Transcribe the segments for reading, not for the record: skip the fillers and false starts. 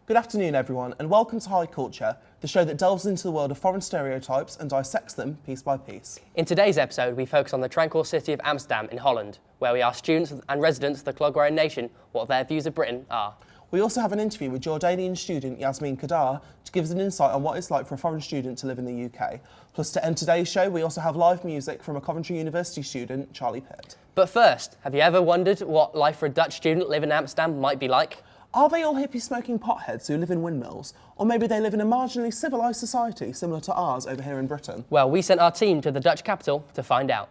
Good afternoon, everyone, and welcome to High Culture, the show that delves into the world of foreign stereotypes and dissects them piece by piece. In today's episode, we focus on the tranquil city of Amsterdam in Holland, where we ask students and residents of the Clogwarian nation what their views of Britain are. We also have an interview with Jordanian student Yasmin Kadar to give us an insight on what it's like for a foreign student to live in the UK. Plus, to end today's show, we also have live music from a Coventry University student, Charlie Pitt. But first, have you ever wondered what life for a Dutch student living in Amsterdam might be like? Are they all hippie-smoking potheads who live in windmills? Or maybe they live in a marginally civilised society similar to ours over here in Britain? Well, we sent our team to the Dutch capital to find out.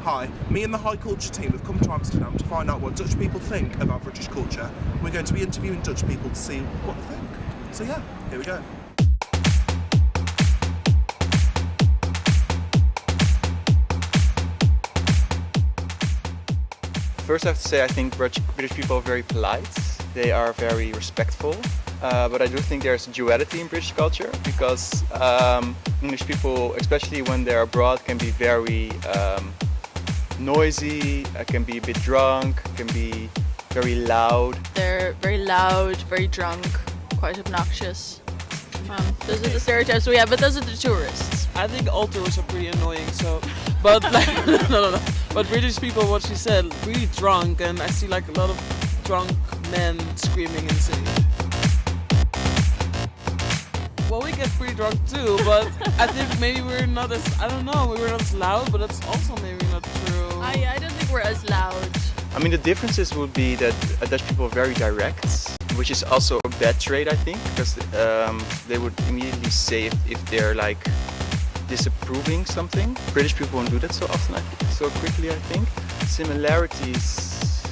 Hi, me and the High Culture team have come to Amsterdam to find out what Dutch people think about British culture. We're going to be interviewing Dutch people to see what they think. So yeah, here we go. First, I have to say I think British people are very polite. They are very respectful. But I do think there's a duality in British culture because English people, especially when they're abroad, can be very noisy, can be a bit drunk, can be very loud. They're very loud, very drunk, quite obnoxious. Those are the stereotypes we have, but those are the tourists. I think all tourists are pretty annoying, but like, no. But British people, what she said, really drunk, and I see like a lot of drunk men screaming in the city. Well, we get pretty drunk too, but I think maybe we're not as, I don't know, we were not as loud, but that's also maybe not true. I don't think we're as loud. I mean, the differences would be that Dutch people are very direct, which is also a bad trait, I think, because they would immediately say if they're like disapproving something. British people won't do that so often, so quickly, I think. Similarities,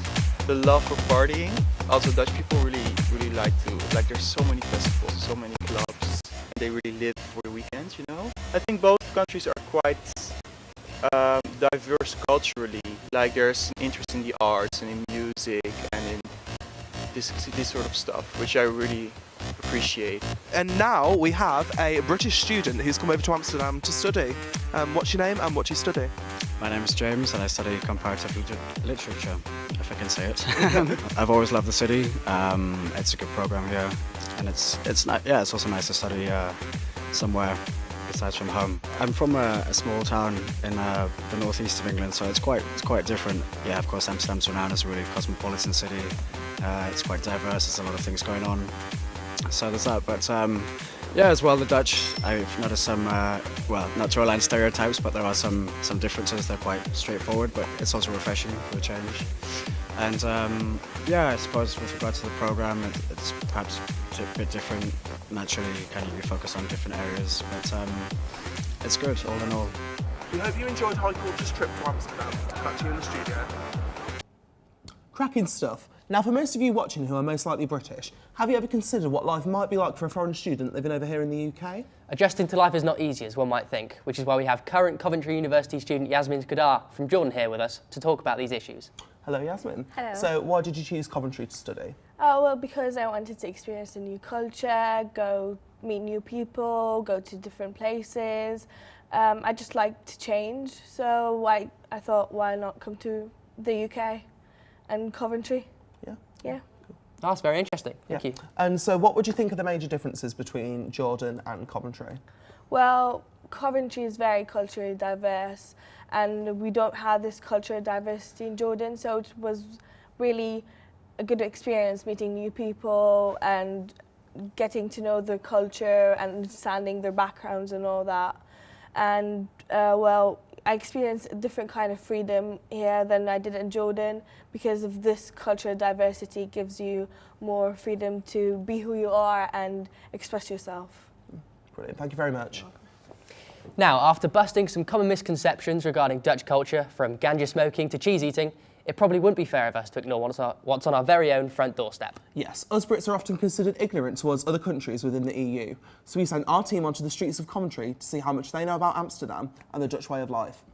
the love for partying. Also, Dutch people really like to, like, there's so many festivals, so many clubs. They really live for the weekend, you know. I think both countries are quite diverse culturally. Like, there's an interest in the arts and in music and in this sort of stuff, which I really appreciate. And now we have a British student who's come over to Amsterdam to study. What's your name and what do you study? My name is James and I study comparative literature, if I can say it. I've always loved the city. It's a good program here, and it's also nice to study somewhere besides from home. I'm from a small town in the northeast of England, so it's quite different. Yeah, of course, Amsterdam's renowned as a really cosmopolitan city. It's quite diverse. There's a lot of things going on. So there's that, but yeah, as well, the Dutch, I've noticed some, well, not to align stereotypes, but there are some differences. They're quite straightforward, but it's also refreshing for a change. And yeah, I suppose with regard to the program, it's perhaps a bit different. Naturally, kind of you focus on different areas, but it's good all in all. We hope you enjoyed High Culture's trip to Amsterdam. Back to you in the studio. Cracking stuff. Now, for most of you watching who are most likely British, have you ever considered what life might be like for a foreign student living over here in the UK? Adjusting to life is not easy, as one might think, which is why we have current Coventry University student Yasmin Kadar from Jordan here with us to talk about these issues. Hello, Yasmin. Hello. So, why did you choose Coventry to study? Oh, well, because I wanted to experience a new culture, go meet new people, go to different places. I just like to change, so I thought, why not come to the UK and Coventry? Yeah. That's very interesting. Thank you. And so what would you think are the major differences between Jordan and Coventry? Well, Coventry is very culturally diverse, and we don't have this cultural diversity in Jordan, so it was really a good experience meeting new people and getting to know their culture and understanding their backgrounds and all that. And well, I experienced a different kind of freedom here than I did in Jordan because of this cultural diversity gives you more freedom to be who you are and express yourself. Brilliant, thank you very much. Now, after busting some common misconceptions regarding Dutch culture, from ganja smoking to cheese eating, it probably wouldn't be fair of us to ignore what's on our very own front doorstep. Yes, us Brits are often considered ignorant towards other countries within the EU, so we sent our team onto the streets of Coventry to see how much they know about Amsterdam and the Dutch way of life.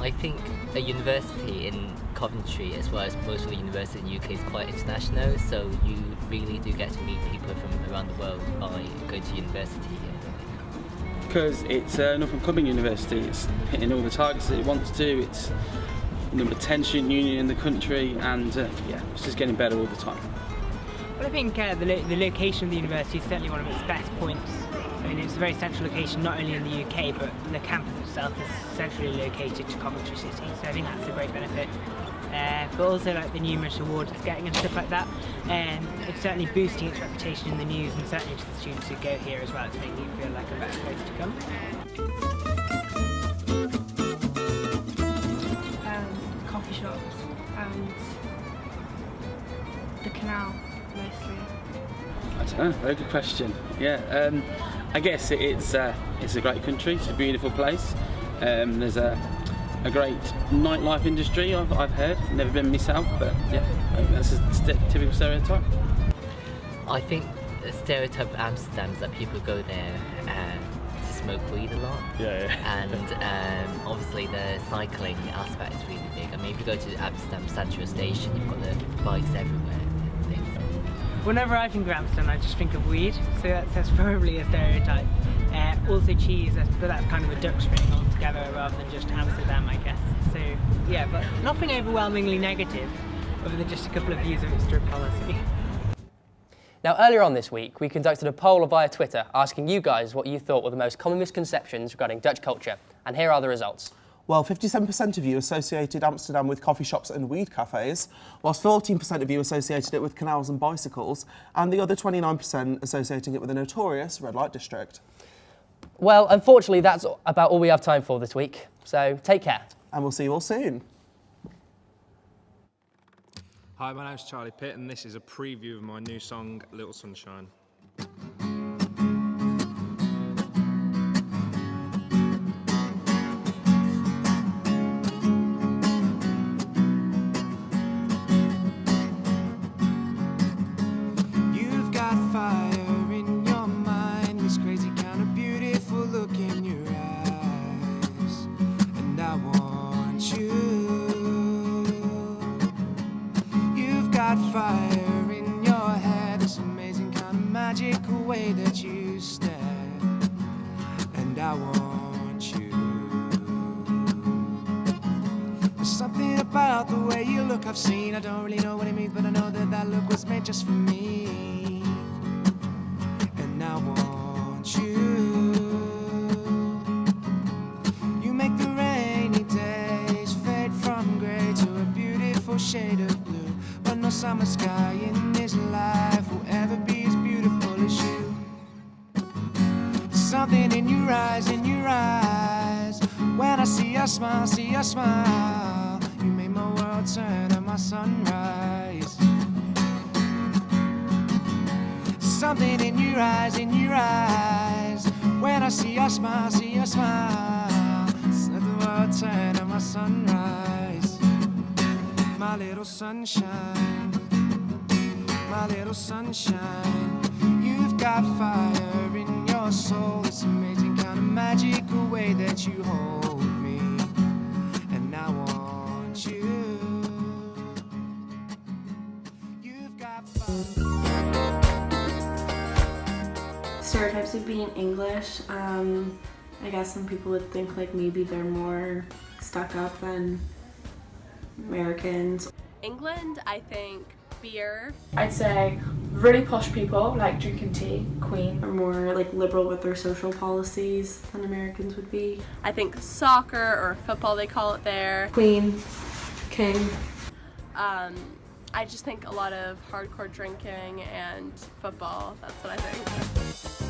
I think a university in Coventry, as well as most of the universities in the UK, is quite international, so you really do get to meet people from around the world by going to university here. Because it's an up-and-coming university, it's hitting all the targets that it wants to, it's number 10 student union in the country, and yeah, it's just getting better all the time. Well, I think the location of the university is certainly one of its best points. I mean, it's a very central location, not only in the UK, but the campus itself is centrally located to Coventry City, so I think that's a great benefit. But also like the numerous awards it's getting and stuff like that, it's certainly boosting its reputation in the news, and certainly to the students who go here as well. It's making it feel like a better place to come. Coffee shops and the canal, mostly. I don't know, very good question. Yeah, I guess it's a great country, it's a beautiful place. There's a great nightlife industry, I've heard. Never been myself, but yeah, that's a typical stereotype. I think the stereotype of Amsterdam is that people go there to smoke weed a lot. Yeah. And obviously the cycling aspect is really big. I mean, if you go to Amsterdam Central Station, you've got the bikes everywhere and things. Whenever I think of Amsterdam, I just think of weed, so that's probably a stereotype. Also cheese, but that's kind of a Dutch thing altogether rather than just Amsterdam, I guess. So yeah, but nothing overwhelmingly negative, other than just a couple of views of its drug policy. Now, earlier on this week, we conducted a poll via Twitter asking you guys what you thought were the most common misconceptions regarding Dutch culture, and here are the results. Well, 57% of you associated Amsterdam with coffee shops and weed cafes, whilst 14% of you associated it with canals and bicycles, and the other 29% associating it with the notorious red light district. Well, unfortunately, that's about all we have time for this week, so take care. And we'll see you all soon. Hi, my name's Charlie Pitt, and this is a preview of my new song, Little Sunshine. You've got fire in your mind, this crazy kind of beautiful look in your eyes, and I want you. You've got fire in your head, this amazing kind of magical way that you stare, and I want you. There's something about the way you look I've seen, I don't really know what it means, but I know that that look was made just for me, and I want you. You make the rainy days fade from grey to a beautiful shade of blue, but no summer sky in this life will ever be as beautiful as you. There's something in your eyes, when I see your smile, you make my world turn to my sunrise. Something in your eyes, when I see your smile, let the world turn to my sunrise. My little sunshine, my little sunshine. You've got fire in your soul, this amazing kind of magical way that you hold me, and I want you. You've got fire. Stereotypes of being English. I guess some people would think like maybe they're more stuck up than Americans. England, I think beer. I'd say really posh people like drinking tea. Queen are more like liberal with their social policies than Americans would be. I think soccer or football they call it there. Queen, king. I just think a lot of hardcore drinking and football, that's what I think.